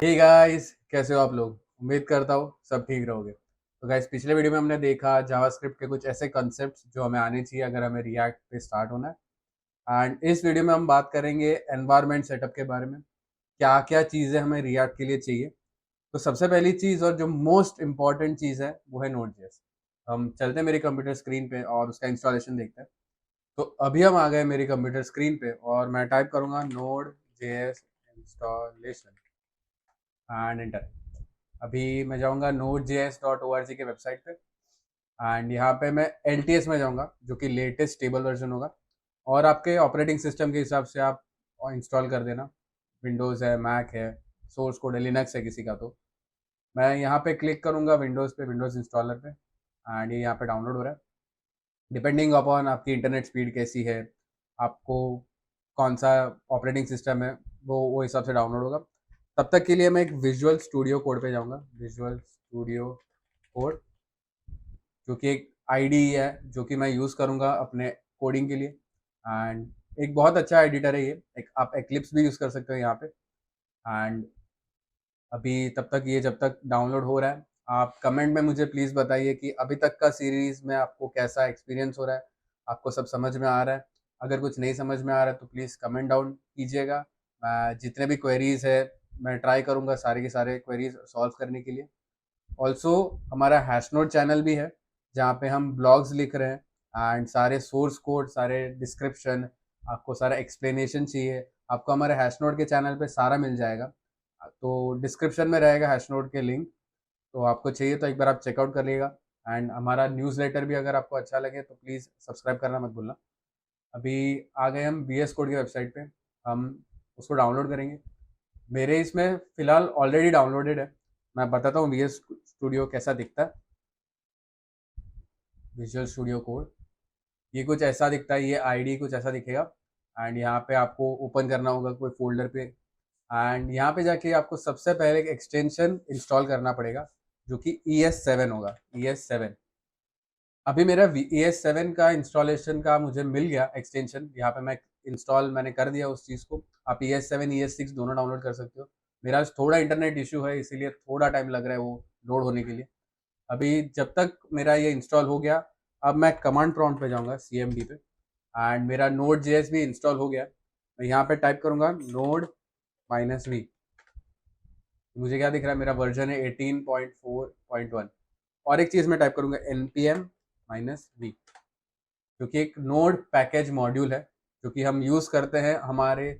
Hey guys, कैसे हो आप लोग? उम्मीद करता हूँ सब ठीक रहोगे। तो गाइस, पिछले वीडियो में हमने देखा जावास्क्रिप्ट के कुछ ऐसे कॉन्सेप्ट्स जो हमें आने चाहिए अगर हमें रिएक्ट पे स्टार्ट होना है। एंड इस वीडियो में हम बात करेंगे एनवायरनमेंट सेटअप के बारे में, क्या क्या चीज़ें हमें रिएक्ट के लिए चाहिए। तो सबसे पहली चीज़ और जो मोस्ट इम्पॉर्टेंट चीज़ है वो है नोड जेएस। हम चलते हैं मेरी कंप्यूटर स्क्रीन पे और उसका इंस्टॉलेशन देखते हैं। तो अभी हम आ गए मेरी कंप्यूटर स्क्रीन पे और मैं टाइप करूँगा node JS installation and enter. अभी मैं जाऊँगा node.js.org के वेबसाइट पे एंड यहाँ पे मैं LTS में जाऊँगा जो कि लेटेस्ट स्टेबल वर्जन होगा और आपके ऑपरेटिंग सिस्टम के हिसाब से आप इंस्टॉल कर देना। विंडोज़ है, मैक है, सोर्स कोड है, लिनक्स है किसी का। तो मैं यहाँ पे क्लिक करूँगा विंडोज़ पे, विंडोज़ इंस्टॉलर पे एंड ये यहाँ पे डाउनलोड हो रहा है। डिपेंडिंग अपॉन आपकी इंटरनेट स्पीड कैसी है, आपको कौन सा ऑपरेटिंग सिस्टम है, वो हिसाब से डाउनलोड होगा। तब तक के लिए मैं एक विजुअल स्टूडियो कोड पे जाऊँगा, विजुअल स्टूडियो कोड जो कि एक आईडी है जो कि मैं यूज़ करूँगा अपने कोडिंग के लिए। एंड एक बहुत अच्छा एडिटर है ये, एक आप एक्लिप्स भी यूज़ कर सकते हो यहाँ पे। एंड अभी तब तक ये जब तक डाउनलोड हो रहा है, आप कमेंट में मुझे प्लीज़ बताइए कि अभी तक का सीरीज़ में आपको कैसा एक्सपीरियंस हो रहा है, आपको सब समझ में आ रहा है। अगर कुछ नहीं समझ में आ रहा है तो प्लीज़ कमेंट डाउन कीजिएगा। मैं जितने भी क्वेरीज़ है मैं ट्राई करूँगा सारे के सारे क्वेरीज़ सॉल्व करने के लिए। ऑल्सो हमारा हैशनोड चैनल भी है जहाँ पे हम ब्लॉग्स लिख रहे हैं एंड सारे सोर्स कोड, सारे डिस्क्रिप्शन, आपको सारा एक्सप्लेनेशन चाहिए, आपको हमारे हैशनोड के चैनल पे सारा मिल जाएगा। तो डिस्क्रिप्शन में रहेगा हैशनोड के लिंक, तो आपको चाहिए तो एक बार आप चेकआउट कर लीजिएगा। एंड हमारा न्यूज़लेटर भी अगर आपको अच्छा लगे तो प्लीज़ सब्सक्राइब करना मत भूलना। अभी आ गए हम वी एस कोड की वेबसाइट पे, हम उसको डाउनलोड करेंगे। मेरे इसमें फ़िलहाल ऑलरेडी डाउनलोडेड है। मैं बताता हूँ वी एस स्टूडियो कैसा दिखता है। विजुअल स्टूडियो कोड ये कुछ ऐसा दिखता है, ये आईडी कुछ ऐसा दिखेगा। एंड यहाँ पे आपको ओपन करना होगा कोई फोल्डर पे एंड यहाँ पे जाके आपको सबसे पहले एक एक्सटेंशन इंस्टॉल करना पड़ेगा जो कि ES7 होगा, ES7। अभी मेरा ES7 का इंस्टॉलेशन का मुझे मिल गया एक्सटेंशन, यहाँ पे मैं इंस्टॉल मैंने कर दिया उस चीज़ को। आप ES7 ES6 दोनों डाउनलोड कर सकते हो। मेरा थोड़ा इंटरनेट इशू है इसीलिए थोड़ा टाइम लग रहा है वो लोड होने के लिए। अभी जब तक मेरा ये इंस्टॉल हो गया, अब मैं कमांड प्रॉम्प्ट पे जाऊँगा CMD पे एंड मेरा नोड जेएस भी इंस्टॉल हो गया। मैं यहाँ पे टाइप करूँगा नोड -v। मुझे क्या दिख रहा है, मेरा वर्जन है 18.4.1। और एक चीज़ मैं टाइप करूँगा npm -v जो कि एक नोड पैकेज मॉड्यूल है जो कि हम यूज़ करते हैं हमारे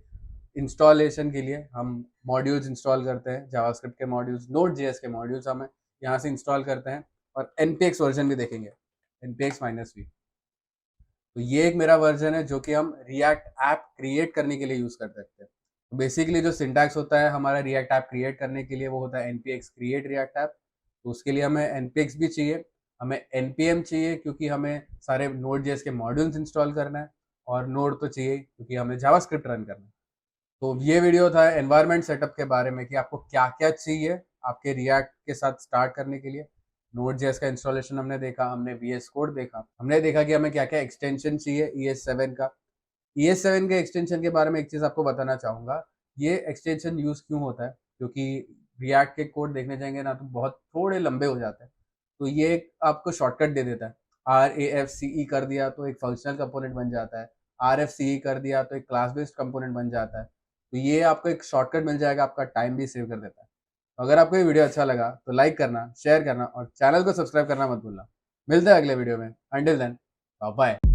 इंस्टॉलेशन के लिए। हम मॉड्यूल्स इंस्टॉल करते हैं, जावास्क्रिप्ट के मॉड्यूल्स, नोड जेएस के मॉड्यूल्स हमें यहाँ से इंस्टॉल करते हैं। और npx वर्जन भी देखेंगे, npx -v। तो ये एक मेरा वर्जन है जो कि हम रिएक्ट ऐप क्रिएट करने के लिए यूज़ कर सकते हैं। तो बेसिकली जो सिंटैक्स होता है हमारा रिएक्ट ऐप क्रिएट करने के लिए वो होता है npx क्रिएट रिएक्ट ऐप। तो उसके लिए हमें npx भी चाहिए, हमें npm चाहिए क्योंकि हमें सारे नोड जेएस के मॉड्यूल्स इंस्टॉल करना है, और नोड तो चाहिए क्योंकि हमें जावास्क्रिप्ट रन करना है। तो ये वीडियो था एनवायरनमेंट सेटअप के बारे में कि आपको क्या-क्या चाहिए आपके रिएक्ट के साथ स्टार्ट करने के लिए। नोड जेएस का इंस्टॉलेशन हमने देखा, हमने वीएस कोड देखा, हमने देखा कि हमें क्या-क्या एक्सटेंशन चाहिए ES7 का। ES7 के एक्सटेंशन के बारे में एक चीज़ आपको बताना चाहूँगा, ये एक्सटेंशन यूज़ क्यों होता है? क्योंकि रिएक्ट के कोड देखने जाएँगे ना तो बहुत थोड़े लंबे हो जाते हैं। तो ये एक आपको शॉर्टकट दे देता है। RAFCE कर दिया तो एक फंक्शनल कंपोनेंट बन जाता है, RFCE कर दिया तो एक क्लास बेस्ड कंपोनेंट बन जाता है। तो ये आपको एक शॉर्टकट मिल जाएगा, आपका टाइम भी सेव कर देता है। तो अगर आपको ये वीडियो अच्छा लगा तो लाइक करना, शेयर करना और चैनल को सब्सक्राइब करना मत भूलना। मिलते हैं अगले वीडियो में। Until then, bye bye.